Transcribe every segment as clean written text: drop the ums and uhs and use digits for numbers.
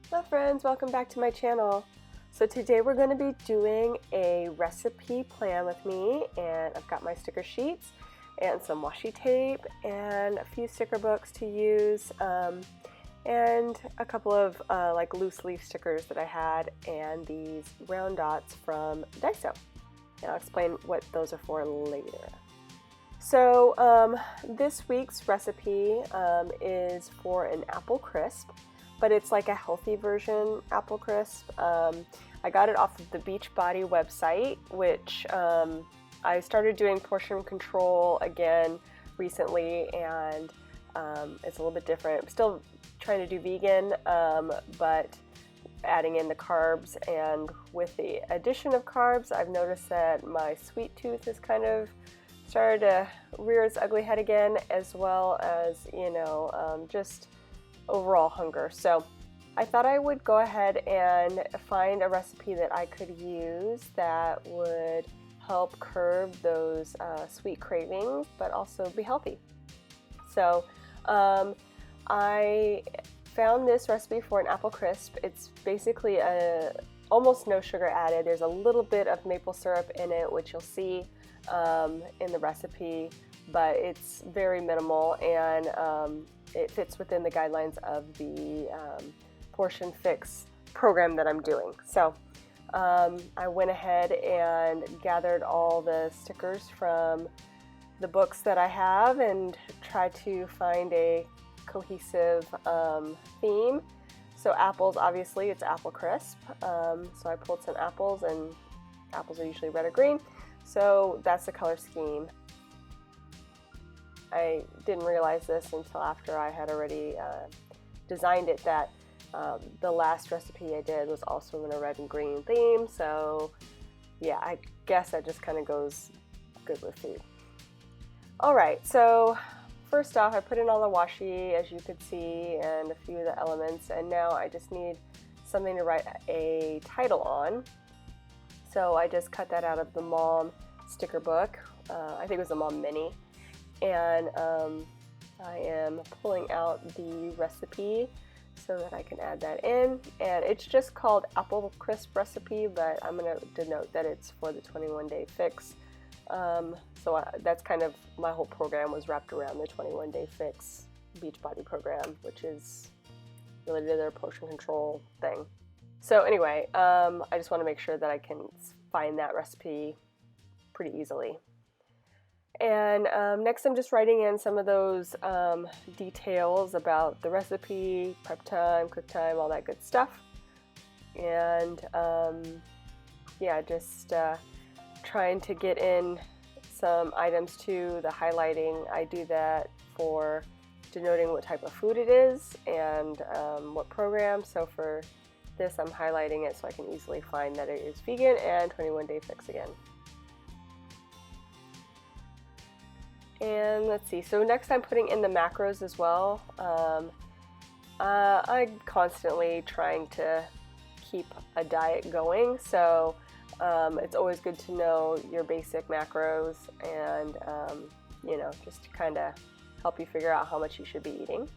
Hello friends, welcome back to my channel. So today we're going to be doing a recipe plan with me, and I've got my sticker sheets and some washi tape and a few sticker books to use and a couple of like loose leaf stickers that I had, and these round dots from Daiso. And I'll explain what those are for later. So this week's recipe is for an apple crisp, but it's like a healthy version apple crisp. I got it off of the Beachbody website, which I started doing portion control again recently, and it's a little bit different. I'm still trying to do vegan, but adding in the carbs, and with the addition of carbs, I've noticed that my sweet tooth is kind of started to rear its ugly head again, as well as, just overall hunger. So I thought I would go ahead and find a recipe that I could use that would help curb those sweet cravings, but also be healthy. So I found this recipe for an apple crisp. It's basically almost no sugar added. There's a little bit of maple syrup in it, which you'll see in the recipe, but it's very minimal, and it fits within the guidelines of the Portion Fix program that I'm doing. So I went ahead and gathered all the stickers from the books that I have and tried to find a cohesive theme. So apples, obviously, it's apple crisp. So I pulled some apples, and apples are usually red or green. So that's the color scheme. I didn't realize this until after I had already designed it, that the last recipe I did was also in a red and green theme. So yeah, I guess that just kind of goes good with food. Alright, so first off, I put in all the washi, as you could see, and a few of the elements, and now I just need something to write a title on. So I just cut that out of the Mom sticker book. I think it was the Mom Mini. And I am pulling out the recipe so that I can add that in. And it's just called Apple Crisp Recipe, but I'm going to denote that it's for the 21-day fix. So that's kind of, my whole program was wrapped around the 21-day fix Beachbody program, which is related to their portion control thing. So anyway, I just want to make sure that I can find that recipe pretty easily. And next I'm just writing in some of those details about the recipe, prep time, cook time, all that good stuff. And yeah, just trying to get in some items too. The highlighting, I do that for denoting what type of food it is and what program. So for this, I'm highlighting it so I can easily find that it is vegan and 21-day fix again. And let's see, so next I'm putting in the macros as well. I'm constantly trying to keep a diet going, so it's always good to know your basic macros and, just to kind of help you figure out how much you should be eating.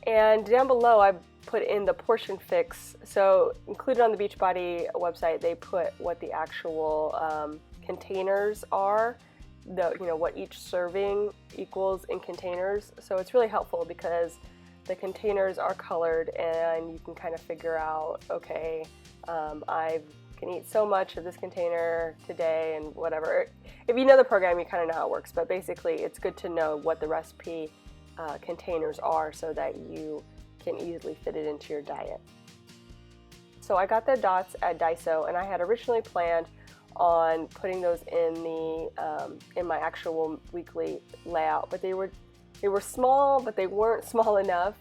And down below I put in the portion fix. So included on the Beachbody website, they put what the actual containers are, what each serving equals in containers. So it's really helpful because the containers are colored, and you can kind of figure out, okay, I can eat so much of this container today and whatever. If you know the program, you kind of know how it works, but basically it's good to know what the recipe containers are so that you can easily fit it into your diet. So I got the dots at Daiso, and I had originally planned on putting those in the in my actual weekly layout, but they were small, but they weren't small enough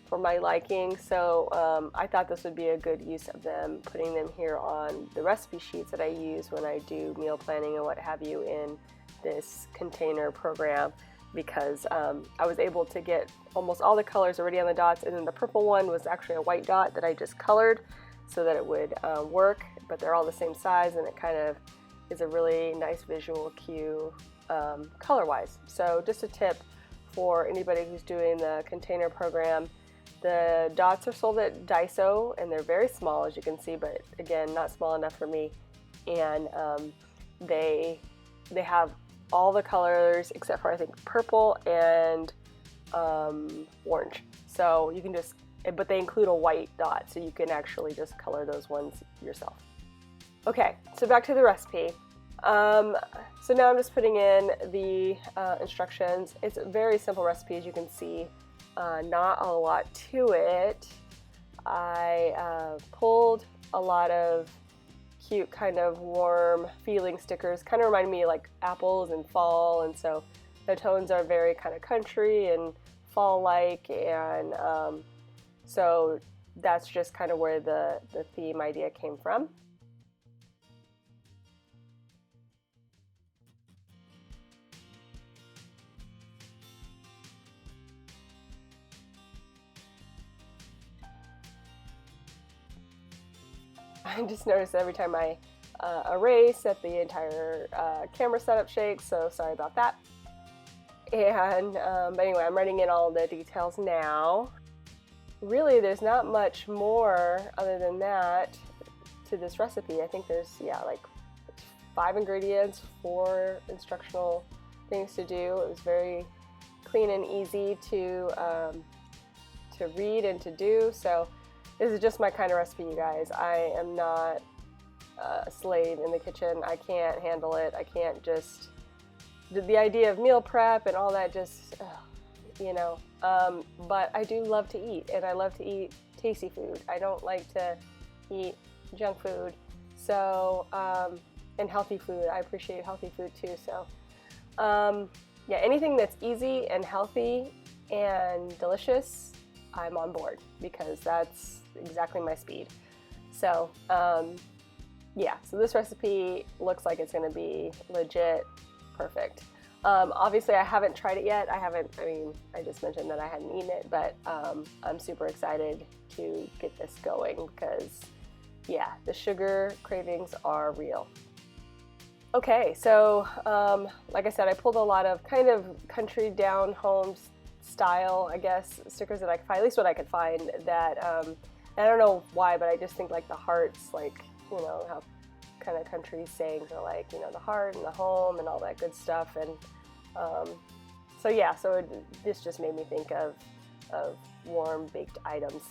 for my liking. So I thought this would be a good use of them, putting them here on the recipe sheets that I use when I do meal planning and what have you in this container program, because I was able to get almost all the colors already on the dots, and then the purple one was actually a white dot that I just colored so that it would work, but they're all the same size, and it kind of is a really nice visual cue color-wise. So just a tip for anybody who's doing the container program, The dots are sold at Daiso, and they're very small, as you can see, but again, not small enough for me. And they have all the colors except for, I think, purple and orange. So you can just, but they include a white dot, so you can actually just color those ones yourself. Okay, so back to the recipe. So now I'm just putting in the instructions. It's a very simple recipe, as you can see. Not a lot to it. I pulled a lot of cute kind of warm feeling stickers, kind of remind me like apples and fall, and so the tones are very kind of country and fall-like, and so that's just kind of where the theme idea came from. I just noticed every time I erase that the entire camera setup shakes, so sorry about that. And but anyway, I'm writing in all the details now. Really, there's not much more other than that to this recipe. I think there's, yeah, like 5 ingredients, 4 instructional things to do. It was very clean and easy to read and to do. So this is just my kind of recipe, you guys. I am not a slave in the kitchen. I can't handle it. I can't just, the idea of meal prep and all that just, you know. But I do love to eat, and I love to eat tasty food. I don't like to eat junk food. So, and healthy food. I appreciate healthy food too. So, yeah, anything that's easy and healthy and delicious, I'm on board, because that's exactly my speed. So yeah, so this recipe looks like it's going to be legit perfect. Obviously I haven't tried it yet. I mean, I just mentioned that I hadn't eaten it, but I'm super excited to get this going, because yeah, the sugar cravings are real. Okay, so like I said, I pulled a lot of kind of country down home style, I guess, stickers that I could find, at least what I could find, that I don't know why, but I just think like the hearts, like, you know, how kind of country sayings are like, you know, the heart and the home and all that good stuff. And so yeah, so this just made me think of warm baked items.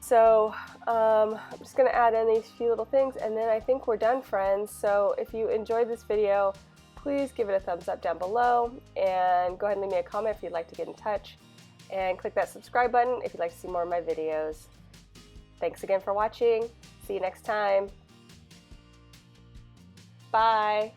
So I'm just going to add in these few little things, and then I think we're done, friends. So if you enjoyed this video, please give it a thumbs up down below, and go ahead and leave me a comment if you'd like to get in touch, and click that subscribe button if you'd like to see more of my videos. Thanks again for watching. See you next time. Bye.